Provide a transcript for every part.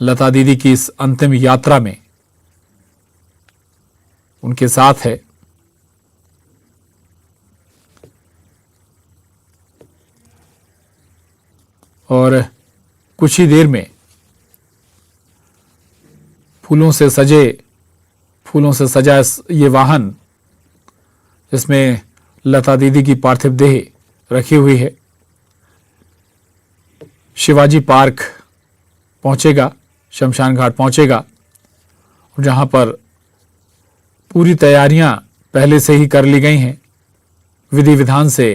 लता दीदी की इस अंतिम यात्रा में उनके साथ है। और कुछ ही देर में फूलों से सजा ये वाहन जिसमें लता दीदी की पार्थिव देह रखी हुई है, शिवाजी पार्क पहुंचेगा, शमशान घाट पहुंचेगा, जहां पर पूरी तैयारियां पहले से ही कर ली गई हैं। विधि विधान से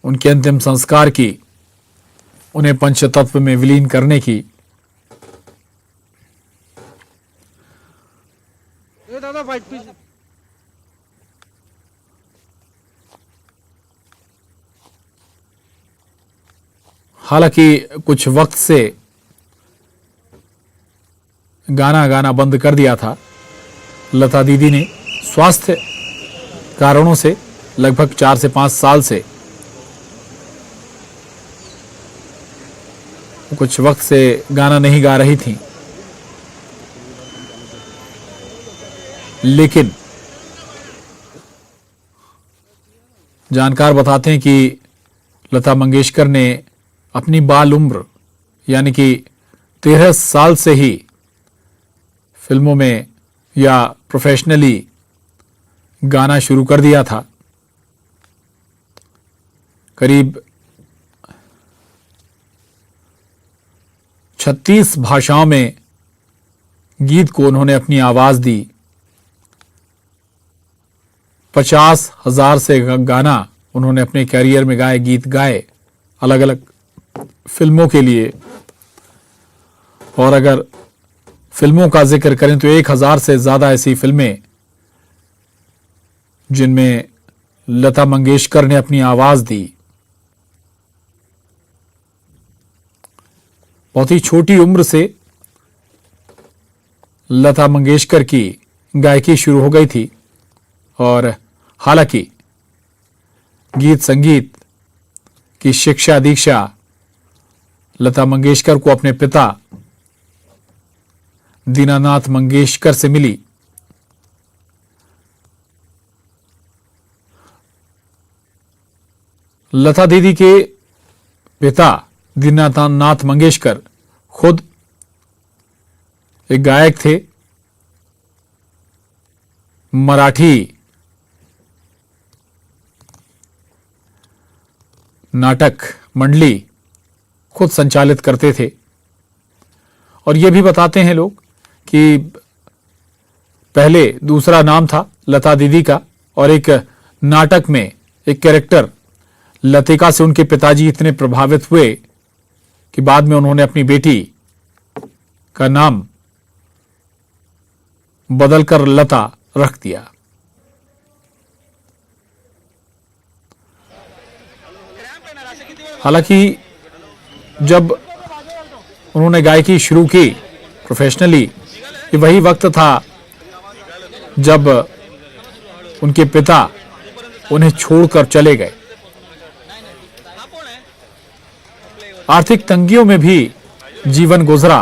उनके अंतिम संस्कार की, उन्हें पंचतत्व में विलीन करने की। हालांकि कुछ वक्त से गाना बंद कर दिया था लता दीदी ने, स्वास्थ्य कारणों से। लगभग 4 से 5 साल से कुछ वक्त से गाना नहीं गा रही थी, लेकिन जानकार बताते हैं कि लता मंगेशकर ने अपनी बाल उम्र यानी कि 13 साल से ही फिल्मों में या प्रोफेशनली गाना शुरू कर दिया था। करीब 36 भाषाओं में गीत को उन्होंने अपनी आवाज दी। 50,000 से गाना उन्होंने अपने कैरियर में गाए, गीत गाए अलग अलग फिल्मों के लिए। और अगर फिल्मों का जिक्र करें तो 1000 से ज्यादा ऐसी फिल्में जिनमें लता मंगेशकर ने अपनी आवाज दी। बहुत ही छोटी उम्र से लता मंगेशकर की गायकी शुरू हो गई थी, और हालांकि गीत संगीत की शिक्षा दीक्षा लता मंगेशकर को अपने पिता दीनानाथ मंगेशकर से मिली। लता दीदी के पिता दीनानाथ मंगेशकर खुद एक गायक थे, मराठी नाटक मंडली खुद संचालित करते थे। और यह भी बताते हैं लोग कि पहले दूसरा नाम था लता दीदी का, और एक नाटक में एक कैरेक्टर लतिका से उनके पिताजी इतने प्रभावित हुए कि बाद में उन्होंने अपनी बेटी का नाम बदलकर लता रख दिया। हालांकि जब उन्होंने गायकी शुरू की प्रोफेशनली, ये वही वक्त था जब उनके पिता उन्हें छोड़कर चले गए। आर्थिक तंगियों में भी जीवन गुजरा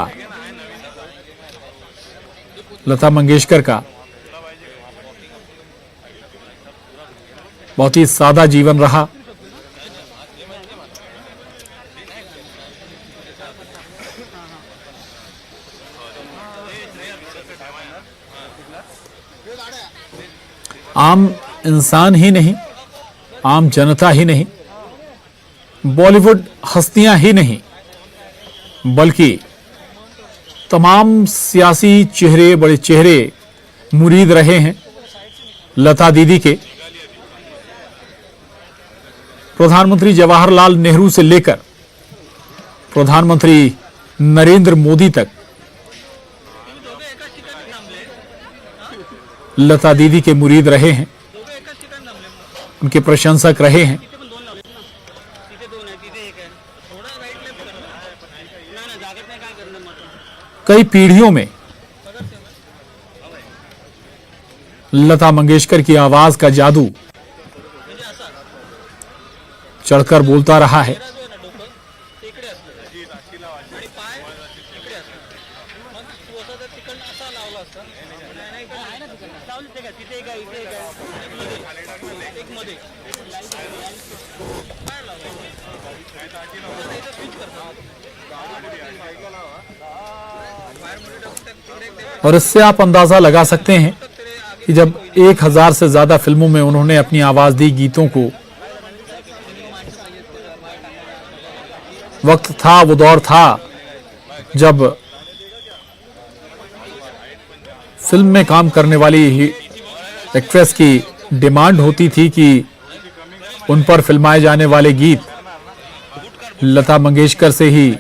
लता मंगेशकर का। बहुत ही सादा जीवन रहा। आम इंसान ही नहीं, आम जनता ही नहीं, बॉलीवुड हस्तियां ही नहीं, बल्कि तमाम सियासी चेहरे, बड़े चेहरे मुरीद रहे हैं लता दीदी के। प्रधानमंत्री जवाहरलाल नेहरू से लेकर प्रधानमंत्री नरेंद्र मोदी तक लता दीदी के मुरीद रहे हैं, उनके प्रशंसक रहे हैं। कई पीढ़ियों में लता मंगेशकर की आवाज का जादू चढ़कर बोलता रहा है। और इससे आप अंदाजा लगा सकते हैं कि जब 1000 से ज्यादा फिल्मों में उन्होंने अपनी आवाज दी गीतों को, वक्त था, वो दौर था जब फिल्म में काम करने वाली एक्ट्रेस की डिमांड होती थी कि उन पर फिल्माए जाने वाले गीत लता मंगेशकर से ही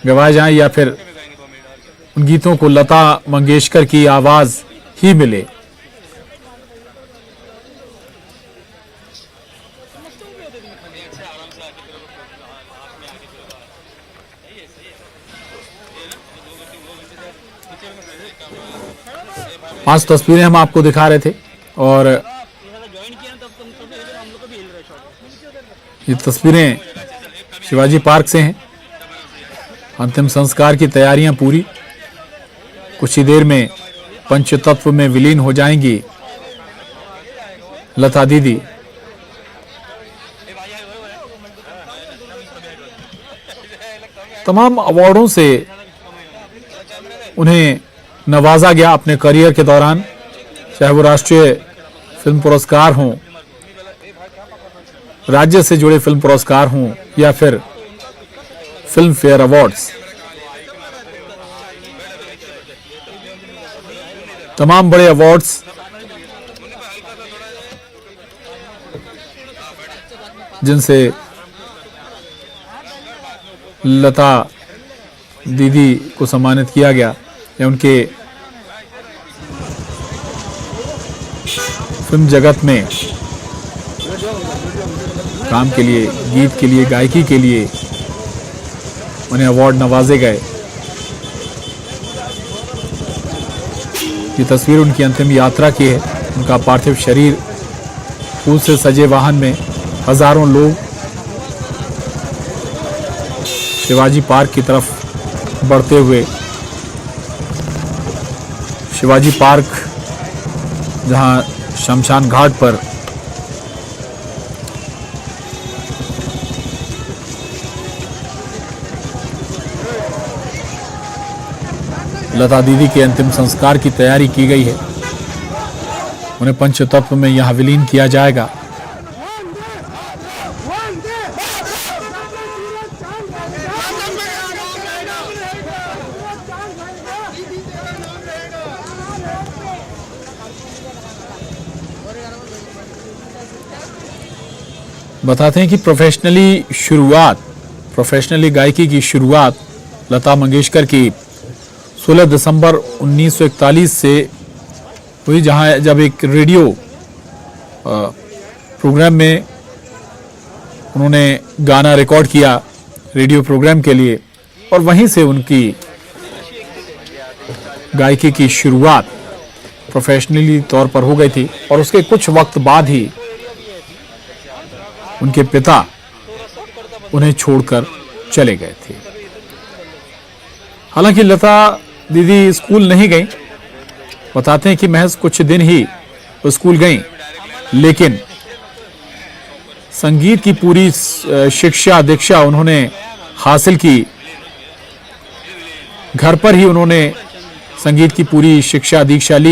गवाए जाएं या फिर उन गीतों को लता मंगेशकर की आवाज ही मिले। पांच तस्वीरें हम आपको दिखा रहे थे और ये तस्वीरें शिवाजी पार्क से हैं। अंतिम संस्कार की तैयारियां पूरी, कुछ ही देर में पंचतत्व में विलीन हो जाएंगी लता दीदी। तमाम अवार्डों से उन्हें नवाजा गया अपने करियर के दौरान, चाहे वो राष्ट्रीय फिल्म पुरस्कार हों, राज्य से जुड़े फिल्म पुरस्कार हों या फिर फिल्म फेयर अवार्ड्स। तमाम बड़े अवार्ड्स जिनसे लता दीदी को सम्मानित किया गया या उनके फिल्म जगत में काम के लिए, गीत के लिए, गायकी के लिए उन्हें अवार्ड नवाजे गए। ये तस्वीर उनकी अंतिम यात्रा की है। उनका पार्थिव शरीर फूल से सजे वाहन में हजारों लोग शिवाजी पार्क की तरफ बढ़ते हुए, शिवाजी पार्क जहां शमशान घाट पर लता दीदी के अंतिम संस्कार की तैयारी की गई है। उन्हें पंचतत्व में यहां विलीन किया जाएगा। बताते हैं कि प्रोफेशनली गायकी की शुरुआत लता मंगेशकर की 16 दिसंबर 1941 से हुई, जहां जब एक रेडियो प्रोग्राम में उन्होंने गाना रिकॉर्ड किया रेडियो प्रोग्राम के लिए, और वहीं से उनकी गायकी की शुरुआत प्रोफेशनली तौर पर हो गई थी। और उसके कुछ वक्त बाद ही उनके पिता उन्हें छोड़कर चले गए थे। हालांकि लता दीदी स्कूल नहीं गई, बताते हैं कि महज कुछ दिन ही वो स्कूल गई, लेकिन संगीत की पूरी शिक्षा दीक्षा उन्होंने हासिल की। घर पर ही उन्होंने संगीत की पूरी शिक्षा दीक्षा ली।